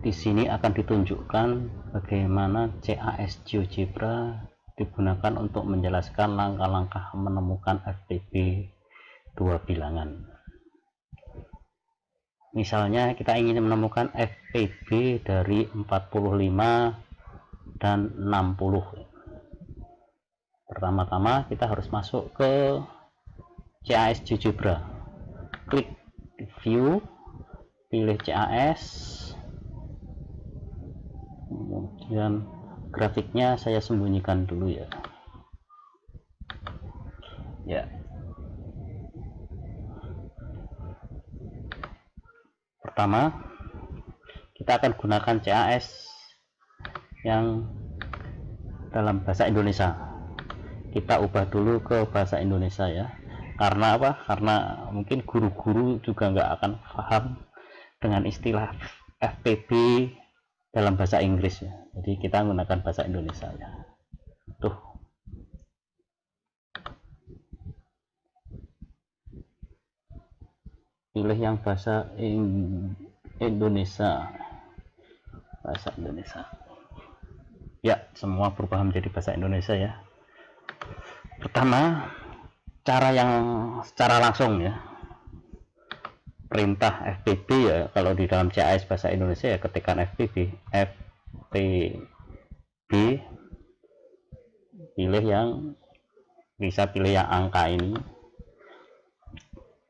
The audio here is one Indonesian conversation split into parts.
Di sini akan ditunjukkan bagaimana CAS GeoGebra digunakan untuk menjelaskan langkah-langkah menemukan FPB dua bilangan. Misalnya kita ingin menemukan FPB dari 45 dan 60. Pertama-tama kita harus masuk ke CAS GeoGebra, klik view, pilih CAS, kemudian grafiknya saya sembunyikan dulu ya. Pertama kita akan gunakan CAS yang dalam bahasa Indonesia. Kita ubah dulu ke bahasa Indonesia ya. Karena apa? Karena mungkin guru-guru juga nggak akan paham dengan istilah FPB dalam bahasa Inggris ya. Jadi kita menggunakan bahasa Indonesia ya. Tuh. Pilih yang bahasa Indonesia. Bahasa Indonesia. Ya, semua berubah menjadi bahasa Indonesia ya. Pertama, cara yang secara langsung ya. Perintah FPB ya, kalau di dalam CAS bahasa Indonesia ya ketikkan FPB, pilih yang bisa pilih yang angka ini.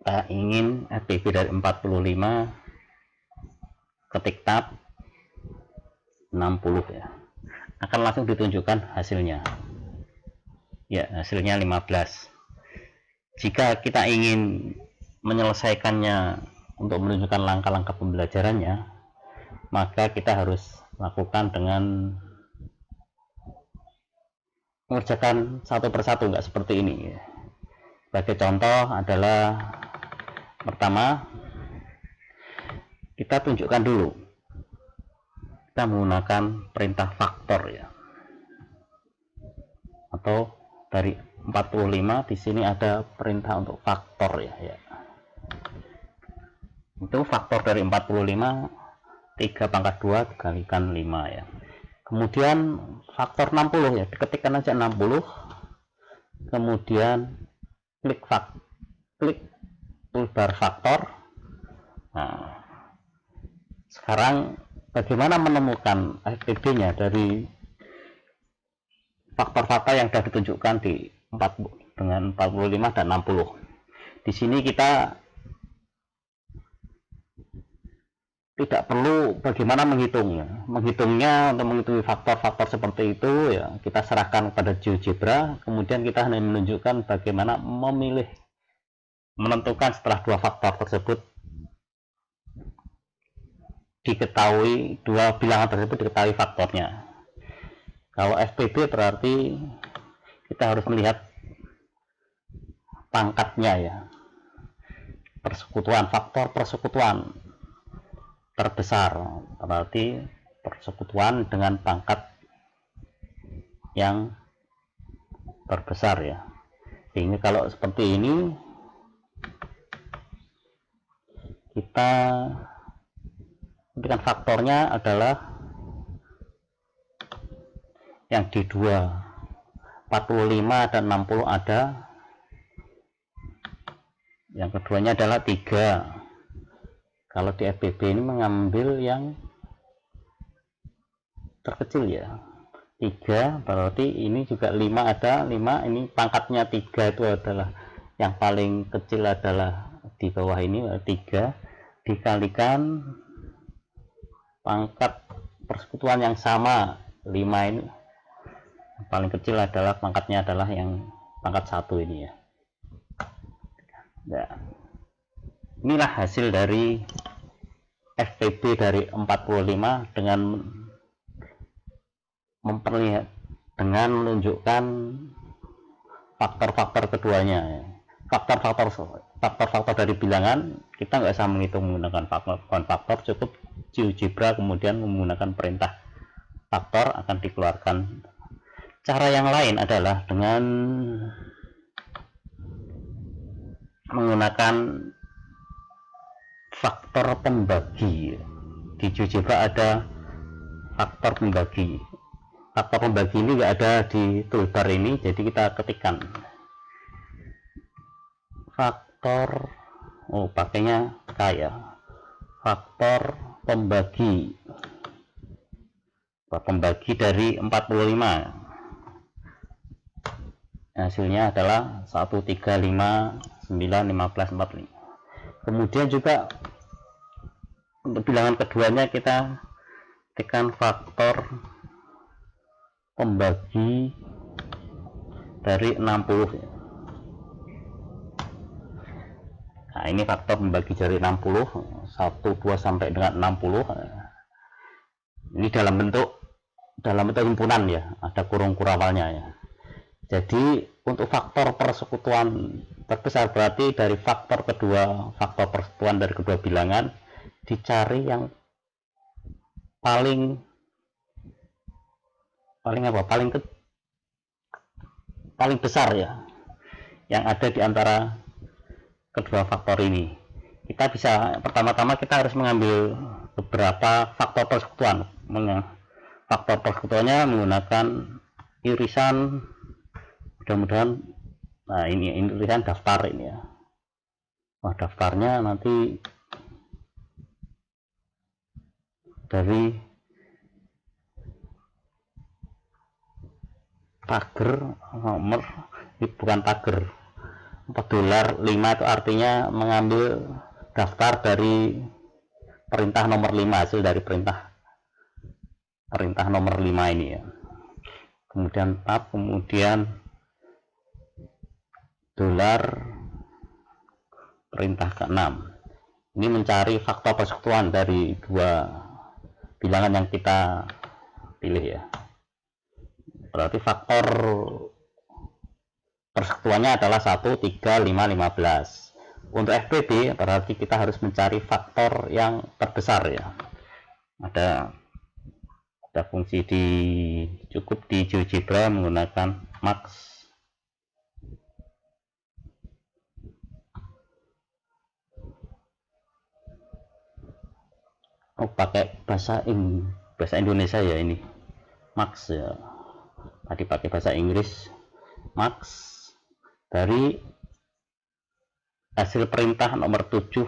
Kita ingin FPB dari 45, ketik tab 60 ya. Akan langsung ditunjukkan hasilnya. Ya, hasilnya 15. Jika kita ingin menyelesaikannya untuk menunjukkan langkah-langkah pembelajarannya, maka kita harus lakukan dengan mengerjakan satu persatu, nggak seperti ini. Sebagai contoh adalah pertama kita tunjukkan dulu, kita menggunakan perintah faktor ya, atau dari 45 di sini ada perintah untuk faktor ya. Itu faktor dari 45 3 pangkat 2 dikalikan 5 ya. Kemudian faktor 60 ya, diketikkan aja 60, kemudian klik toolbar faktor. Nah, sekarang bagaimana menemukan FPB nya dari faktor-faktor yang sudah ditunjukkan di 4 dengan 45 dan 60. Di sini kita tidak perlu bagaimana menghitungnya untuk menghitung faktor-faktor seperti itu ya, kita serahkan kepada GeoGebra. Kemudian kita hanya menunjukkan bagaimana menentukan setelah dua faktor tersebut diketahui, dua bilangan tersebut diketahui faktornya. Kalau FPB berarti kita harus melihat pangkatnya ya, persekutuan, faktor persekutuan terbesar, berarti persekutuan dengan pangkat yang terbesar ya. Sehingga kalau seperti ini kita berikan faktornya adalah yang di 2, 45 dan 60 ada, yang keduanya adalah 3. Kalau di FPB ini mengambil yang terkecil ya, 3, berarti ini juga 5 ada, 5 ini pangkatnya 3 itu adalah yang paling kecil adalah di bawah ini 3 dikalikan pangkat persekutuan yang sama 5 ini, yang paling kecil adalah pangkatnya adalah yang pangkat 1 ini ya. Nah, inilah hasil dari FPB dari 45 dengan menunjukkan faktor-faktor keduanya. Faktor-faktor dari bilangan kita nggak usah menghitung menggunakan faktor, cukup GeoGebra kemudian menggunakan perintah faktor akan dikeluarkan. Cara yang lain adalah dengan menggunakan faktor pembagi. di GeoGebra ada faktor pembagi. Faktor pembagi ini nggak ada di toolbar ini, jadi kita ketikkan faktor, pakainya kaya, faktor pembagi dari 45, hasilnya adalah 135951545. Kemudian juga untuk bilangan keduanya kita tekan faktor pembagi dari 60 ya. Nah, ini faktor pembagi dari 60, 1, 2 sampai dengan 60. Ini dalam bentuk himpunan ya, ada kurung kurawalnya ya. Jadi untuk faktor persekutuan terbesar berarti dari faktor persekutuan dari kedua bilangan dicari yang paling besar ya, yang ada di antara kedua faktor ini. Kita bisa pertama-tama kita harus mengambil beberapa faktor persekutuan. Faktor persekutuannya menggunakan irisan, mudah-mudahan, nah ini irisan daftar ini ya. Daftarnya nanti dari tager nomor, ini bukan tager, $4 5 itu artinya mengambil daftar dari perintah nomor 5, hasil dari perintah nomor 5 ini ya. Kemudian tab, kemudian dolar perintah ke-6. Ini mencari faktor persekutuan dari dua bilangan yang kita pilih ya. Berarti faktor persekutuannya adalah 1, 3, 5, 15. Untuk FPB berarti kita harus mencari faktor yang terbesar ya. Ada fungsi cukup di GeoGebra menggunakan max. Pakai bahasa Indonesia ya, ini max ya. Tadi pakai bahasa Inggris, max dari hasil perintah nomor 7.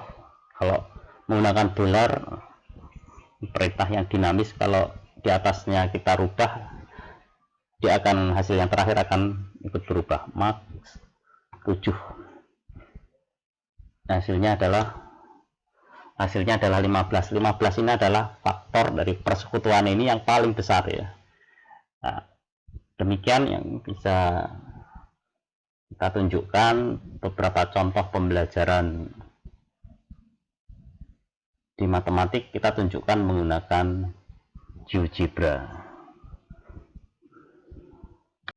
Kalau menggunakan dolar, perintah yang dinamis, kalau di atasnya kita rubah, dia akan, hasil yang terakhir akan ikut berubah. Max 7, hasilnya adalah 15. 15 ini adalah faktor dari persekutuan ini yang paling besar ya. Nah, demikian yang bisa kita tunjukkan beberapa contoh pembelajaran di matematik, kita tunjukkan menggunakan GeoGebra.